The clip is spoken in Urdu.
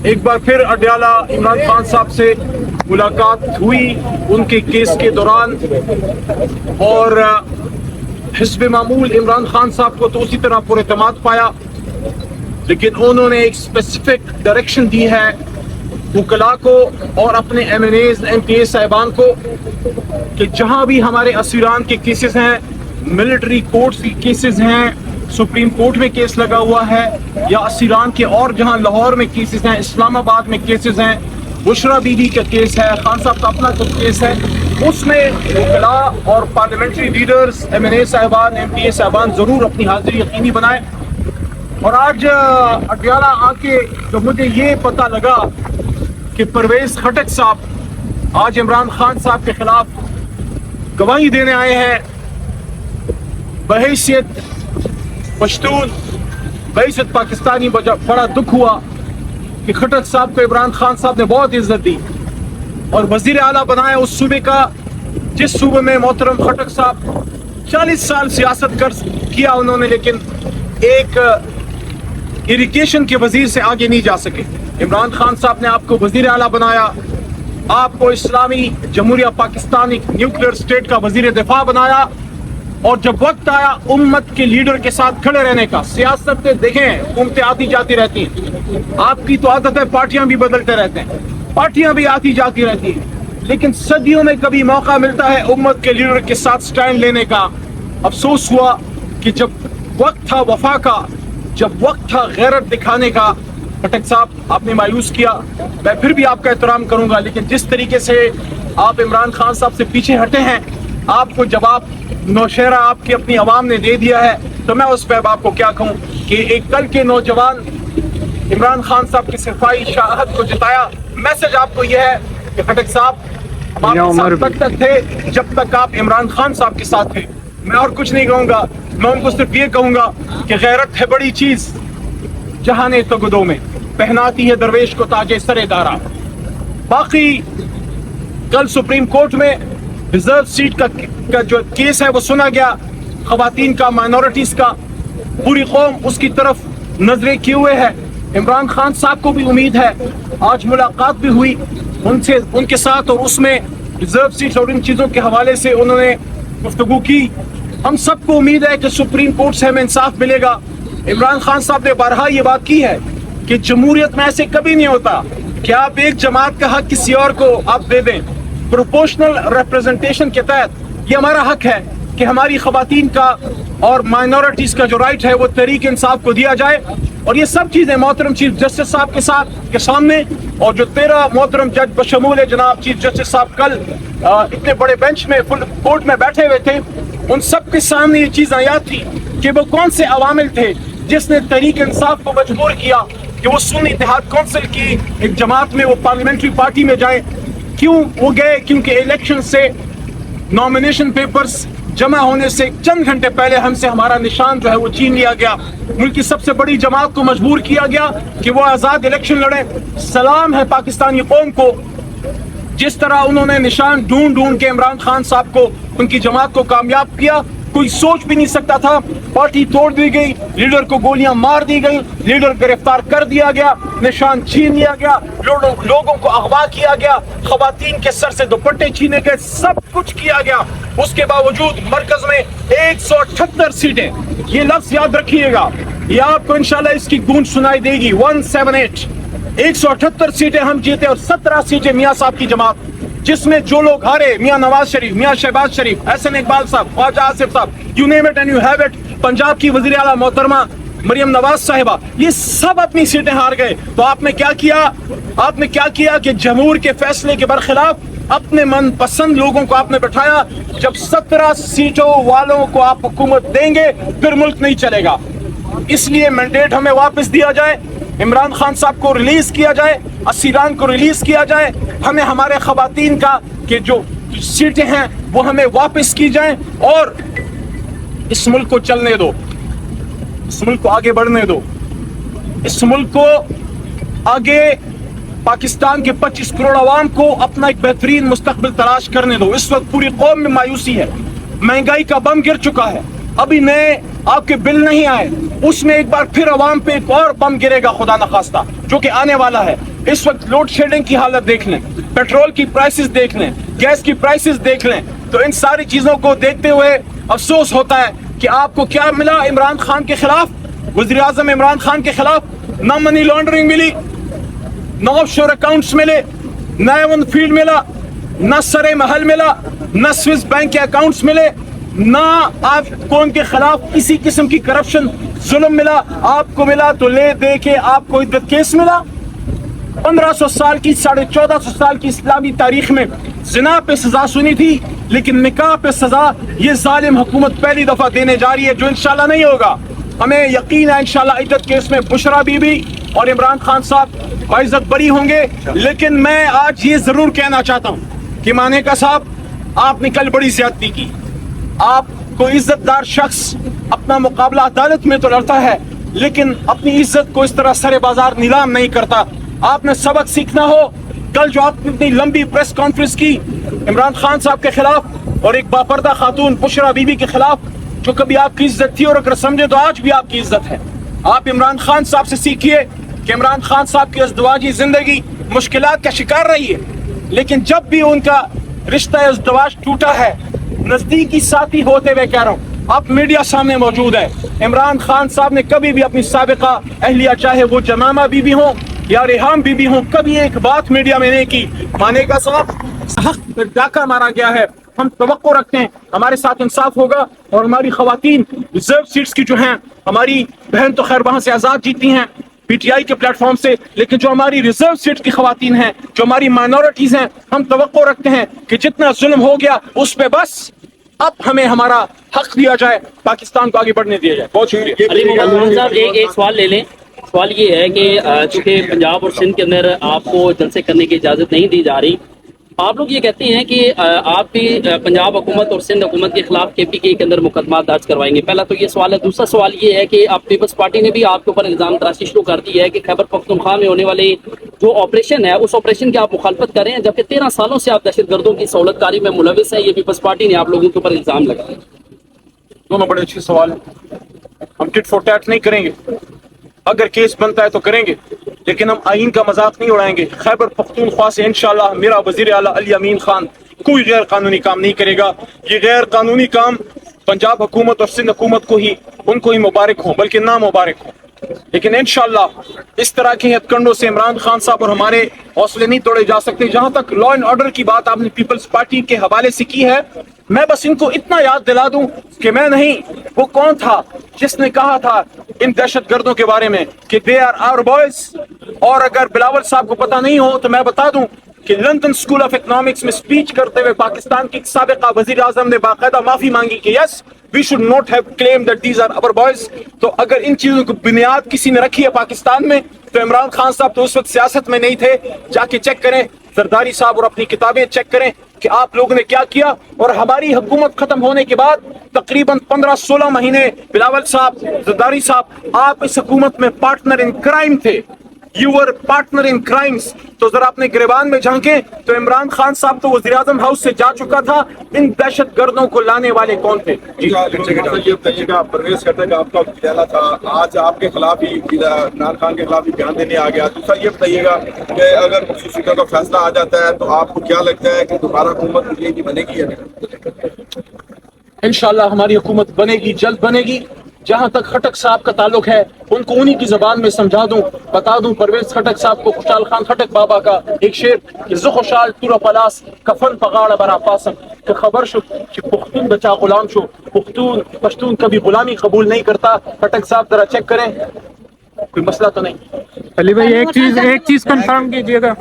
ایک بار پھر اڈیالہ عمران خان صاحب سے ملاقات ہوئی ان کے کیس کے دوران، اور حزب معمول عمران خان صاحب کو تو اسی طرح پر اعتماد پایا، لیکن انہوں نے ایک اسپیسیفک ڈائریکشن دی ہے وکلاء کو اور اپنے M N As M P A صاحبان کو کہ جہاں بھی ہمارے اسیران کے کیسز ہیں، ملٹری کورٹس کی کیسز ہیں، سپریم کورٹ میں کیس لگا ہوا ہے، یا اسیران کے اور جہاں لاہور میں کیسز ہیں، اسلام آباد میں کیسز ہیں، بشرا بی بی کا کیس ہے، خان صاحب کا اپنا کیس ہے، اس میں وکلاء اور پارلیمنٹری لیڈرز، ایم این اے صاحبان، ایم پی اے صاحبان ضرور اپنی حاضری یقینی بنائیں۔ اور آج اڈیالہ آ کے جو مجھے یہ پتہ لگا کہ پرویز خٹک صاحب آج عمران خان صاحب کے خلاف گواہی دینے آئے ہیں، بحیثیت پشتون، بحیثیت پاکستانی، بڑا دکھ ہوا کہ خٹک صاحب کو عمران خان صاحب نے بہت عزت دی اور وزیر اعلیٰ بنایا اس صوبے کا جس صوبے میں محترم خٹک صاحب 40 سال سیاست کیا انہوں نے، لیکن ایک اریگیشن کے وزیر سے آگے نہیں جا سکے۔ عمران خان صاحب نے آپ کو وزیر اعلیٰ بنایا، آپ کو اسلامی جمہوریہ پاکستان ایک نیوکلیئر اسٹیٹ کا وزیر دفاع بنایا، اور جب وقت آیا امت کے لیڈر کے ساتھ کھڑے رہنے کا، سیاست میں دیکھیں حکومتیں آتی جاتی رہتی ہیں، آپ کی تو عادت ہے پارٹیاں بھی بدلتے رہتے ہیں، پارٹیاں بھی آتی جاتی رہتی ہیں، لیکن صدیوں میں کبھی موقع ملتا ہے امت کے لیڈر کے ساتھ سٹینڈ لینے کا۔ افسوس ہوا کہ جب وقت تھا وفا کا، جب وقت تھا غیرت دکھانے کا، خٹک صاحب آپ نے مایوس کیا۔ میں پھر بھی آپ کا احترام کروں گا، لیکن جس طریقے سے آپ عمران خان صاحب سے پیچھے ہٹے ہیں، آپ کو جواب نوشہرہ آپ کی اپنی عوام نے دے دیا ہے، تو میں اس پہ آپ کو کیا کہوں کہ ایک کل کے نوجوان عمران خان صاحب کی صفائی شاہد کو جتایا۔ میسج آپ کو یہ ہے کہ خٹک صاحب آپ کے ساتھ تب تک تھے جب تک آپ عمران خان صاحب کے ساتھ تھے۔ میں اور کچھ نہیں کہوں گا، میں ان کو صرف یہ کہوں گا کہ غیرت ہے بڑی چیز، جہاں نے تگدوں میں پہناتی ہے درویش کو تاج سر دارا۔ باقی کل سپریم کورٹ میں ریزرو سیٹ کا جو کیس ہے وہ سنا گیا، خواتین کا، مائنورٹیز کا، پوری قوم اس کی طرف نظریں کیے ہوئے ہے۔ عمران خان صاحب کو بھی امید ہے، آج ملاقات بھی ہوئی ان کے ساتھ، اور اس میں ریزرو سیٹ اور ان چیزوں کے حوالے سے انہوں نے گفتگو کی۔ ہم سب کو امید ہے کہ سپریم کورٹ سے ہمیں انصاف ملے گا۔ عمران خان صاحب نے بارہا یہ بات کی ہے کہ جمہوریت میں ایسے کبھی نہیں ہوتا کہ آپ ایک جماعت کا حق کسی اور کو آپ دے دیں۔ پروپورشنل ریپرزنٹیشن کے تحت یہ ہمارا حق ہے کہ ہماری خواتین کا اور مائنورٹیز کا جو رائٹ ہے وہ تحریک انصاف کو دیا جائے، اور یہ سب چیزیں محترم چیف جسٹس صاحب کے سامنے، اور جو 13 محترم جج بشمول جناب چیف جسٹس صاحب کل اتنے بڑے بینچ میں فل کورٹ میں بیٹھے ہوئے تھے، ان سب کے سامنے یہ چیز یاد تھی کہ وہ کون سے عوامل تھے جس نے تحریک انصاف کو مجبور کیا کہ وہ سنی اتحاد کونسل کی ایک جماعت میں وہ پارلیمنٹری پارٹی میں جائیں۔ کیوں وہ گئے؟ کیونکہ الیکشن سے نامینیشن پیپرز جمع ہونے سے چند گھنٹے پہلے ہم سے ہمارا نشان جو ہے وہ چھین لیا گیا، ملک کی سب سے بڑی جماعت کو مجبور کیا گیا کہ وہ آزاد الیکشن لڑیں۔ سلام ہے پاکستانی قوم کو، جس طرح انہوں نے نشان ڈھونڈ کے عمران خان صاحب کو، ان کی جماعت کو کامیاب کیا۔ کوئی سوچ بھی نہیں سکتا تھا، پارٹی توڑ دی گئی، لیڈر کو گولیاں مار دی گئی، لیڈر گرفتار کر دیا گیا، نشان چھین لیا گیا، لوگوں کو اغوا کیا گیا، خواتین کے سر سے دوپٹے چھینے گئے، سب کچھ کیا گیا۔ اس کے باوجود مرکز میں 178 سیٹیں، یہ لفظ یاد رکھیے گا، یہ آپ کو انشاءاللہ اس کی گونج سنائی دے گی، 178 178 سیٹیں ہم جیتے، اور 17 سیٹیں میاں صاحب کی جماعت، جس میں جو لوگ ہارے، میاں نواز شریف، میاں شہباز شریف، احسن اقبال صاحب، خواجہ آصف صاحب، you name it and you have it, Punjab کی وزیر اعلیٰ محترمہ مریم نواز صاحبہ، یہ سب اپنی سیٹیں ہار گئے۔ تو آپ نے کیا کیا کہ جمہور کے فیصلے کے برخلاف اپنے من پسند لوگوں کو آپ نے بٹھایا۔ جب 17 سیٹوں والوں کو آپ حکومت دیں گے پھر ملک نہیں چلے گا، اس لیے مینڈیٹ ہمیں واپس دیا جائے، عمران خان صاحب کو ریلیز کیا جائے، اسیران کو ریلیز کیا جائے، ہمیں ہمارے خواتین کا کہ جو سیٹیں ہیں وہ ہمیں واپس کی جائیں، اور اس ملک کو چلنے دو، اس ملک کو آگے بڑھنے دو، اس ملک کو آگے، پاکستان کے 25 کروڑ عوام کو اپنا ایک بہترین مستقبل تلاش کرنے دو۔ اس وقت پوری قوم میں مایوسی ہے، مہنگائی کا بم گر چکا ہے، ابھی نئے آپ کے بل نہیں آئے، اس میں ایک بار پھر عوام پہ ایک اور بم گرے گا خدا نخواستہ، جو کہ آنے والا ہے۔ اس وقت لوڈ شیڈنگ کی حالت دیکھ لیں, پیٹرول کی پرائسز دیکھ لیں, گیس کی پرائسز دیکھ لیں, تو ان ساری چیزوں کو دیکھتے ہوئے افسوس ہوتا ہے کہ آپ کو کیا ملا عمران خان کے خلاف, وزیر اعظم عمران خان کے خلاف نہ منی لانڈرنگ ملی, نہ آف شور اکاؤنٹس ملے, نہ ایون فیلڈ ملا, نہ سرے محل ملا, نہ سوئس بینک کے اکاؤنٹس ملے, نہ آپ کو ان کے خلاف کسی قسم کی کرپشن ظلم ملا. آپ کو ملا تو لے دے کے آپ کو عدت کیس ملا. 1500 سال کی 1450 سال کی اسلامی تاریخ میں زنا پہ سزا سنی تھی, لیکن نکاح پہ سزا یہ ظالم حکومت پہلی دفعہ دینے جا رہی ہے, جو انشاءاللہ نہیں ہوگا. ہمیں یقین ہے انشاءاللہ عدت کیس میں بشرا بی بی اور عمران خان صاحب باعزت بری ہوں گے. لیکن میں آج یہ ضرور کہنا چاہتا ہوں کہ مانے کا صاحب, آپ نے کل بڑی زیادتی کی. آپ کو عزت دار شخص اپنا مقابلہ عدالت میں تو لڑتا ہے, لیکن اپنی عزت کو اس طرح سر بازار نیلام نہیں کرتا. آپ نے سبق سیکھنا ہو. کل جو آپ نے اتنی لمبی پریس کانفرنس کی عمران خان صاحب کے خلاف اور ایک باپردہ خاتون بشرا بی بی کے خلاف, جو کبھی آپ کی عزت تھی اور اگر سمجھے تو آج بھی آپ کی عزت ہے. آپ عمران خان صاحب سے سیکھیے کہ عمران خان صاحب کی ازدواجی زندگی مشکلات کا شکار رہی ہے, لیکن جب بھی ان کا رشتہ ازدواج ٹوٹا ہے, نزدیکی ساتھی ہوتے ہوئے کہہ رہا ہوں, آپ میڈیا سامنے موجود ہے, عمران خان صاحب نے کبھی بھی اپنی سابقہ اہلیہ, چاہے وہ جمامہ بی بی ہوں یا ریحام بی بی ہوں, کبھی ایک بات میڈیا میں نہیں کی. مانے کا صاحب حق پہ ڈاکہ مارا گیا ہے. ہم توقع رکھتے ہیں ہمارے ساتھ انصاف ہوگا, اور ہماری خواتین ریزرو سیٹس کی جو ہیں, ہماری بہن تو خیر وہاں سے آزاد جیتی ہیں پی ٹی آئی کے پلیٹ فارم سے, لیکن جو ہماری ریزرو سیٹ کی خواتین ہیں, جو ہماری مائنورٹیز ہیں, ہم توقع رکھتے ہیں کہ جتنا ظلم ہو گیا اس پہ بس اب ہمیں ہمارا حق دیا جائے, پاکستان کو آگے بڑھنے دیا جائے. بہت شکریہ. علی محمد صاحب ایک سوال لے لیں. سوال یہ ہے کہ چونکہ پنجاب اور سندھ کے اندر آپ کو جلسے کرنے کی اجازت نہیں دی جا رہی, آپ لوگ یہ کہتے ہیں کہ آپ بھی پنجاب حکومت اور سندھ حکومت کے خلاف کے پی کے کے اندر مقدمات درج کروائیں گے. پہلا تو یہ سوال ہے. دوسرا سوال یہ ہے کہ اب پیپلز پارٹی نے بھی آپ کے اوپر الزام تراشی شروع کر دی ہے کہ خیبر پختونخوا میں ہونے والے جو آپریشن ہے اس آپریشن کی آپ مخالفت کر رہے ہیں, جبکہ 13 سالوں سے آپ دہشت گردوں کی سہولت کاری میں ملوث ہیں. یہ پیپلز پارٹی نے آپ لوگوں کے اوپر الزام لگایا. دونوں بڑے اچھے سوال ہیں. ہم ٹٹ فور ٹیٹ نہیں کریں گے, اگر کیس بنتا ہے تو کریں گے, لیکن ہم آئین کا مذاق نہیں اڑائیں گے. خیبر پختونخوا سے انشاءاللہ میرا وزیر اعلیٰ علی امین خان کوئی غیر قانونی کام نہیں کرے گا. یہ غیر قانونی کام پنجاب حکومت اور سندھ حکومت کو ہی, ان کو ہی مبارک ہوں, بلکہ نہ مبارک ہوں. لیکن انشاءاللہ اس طرح کے ہتھ کنڈوں سے عمران خان صاحب اور ہمارے حوصلے نہیں توڑے جا سکتے. جہاں تک لا اینڈ آرڈر کی بات آپ نے پیپلز پارٹی کے حوالے سے کی ہے, میں بس ان کو اتنا یاد دلا دوں کہ میں نہیں, وہ کون تھا جس نے کہا تھا ان دہشت گردوں کے بارے میں کہ دے آر آور بوائز. اور اگر بلاول صاحب کو پتہ نہیں ہو تو میں بتا دوں کہ لندن اسکول آف اکنامکس میں اسپیچ کرتے ہوئے پاکستان کی سابقہ وزیر اعظم نے باقاعدہ معافی مانگی کہ yes we should not have claim that these are our boys. تو اگر ان چیزوں کی بنیاد کسی نے رکھی ہے پاکستان میں, تو عمران خان صاحب تو اس وقت سیاست میں نہیں تھے. جا کے چیک کریں زرداری صاحب اور اپنی کتابیں چیک کریں کہ آپ لوگوں نے کیا کیا. اور ہماری حکومت ختم ہونے کے بعد تقریباً 15-16 مہینے بلاول صاحب, زرداری صاحب, آپ اس حکومت میں پارٹنر ان کرائم تھے. You were partner in crimes. تو ذرا اپنے گریبان میں جھانکیں تو عمران خان صاحب تو وزیر اعظم ہاؤس سے جا چکا تھا, ان دہشت گردوں کو لانے والے کون تھے؟ یہ بتائیے گا, پرویز کرتا ہے کہ آپ کا خیال تھا آج آپ کے خلاف ہی عمران خان کے خلاف ہی بیان دینے آ گیا. دوسرا یہ بتائیے گا کہ اگر خصوصی کا فیصلہ آ جاتا ہے تو آپ کو کیا لگتا ہے کہ دوبارہ حکومت یہ بنے گی یا نہیں؟ انشاءاللہ ہماری حکومت بنے گی, جلد بنے گی. جہاں تک خٹک صاحب کا تعلق ہے, ان کو انہی کی زبان میں سمجھا دوں, بتا دوں پرویز خٹک صاحب کو خوشحال خان خٹک بابا کا ایک شعر کہ زو خوشحال تورا پلاس کفن پگاڑ برا پاسم کہ خبر شو کہ پختون بچا غلام شو. پشتون کبھی غلامی قبول نہیں کرتا. خٹک صاحب ذرا چیک کریں, کوئی مسئلہ تو نہیں. علی بھائی ایک چیز کنفرم کیجیے گا.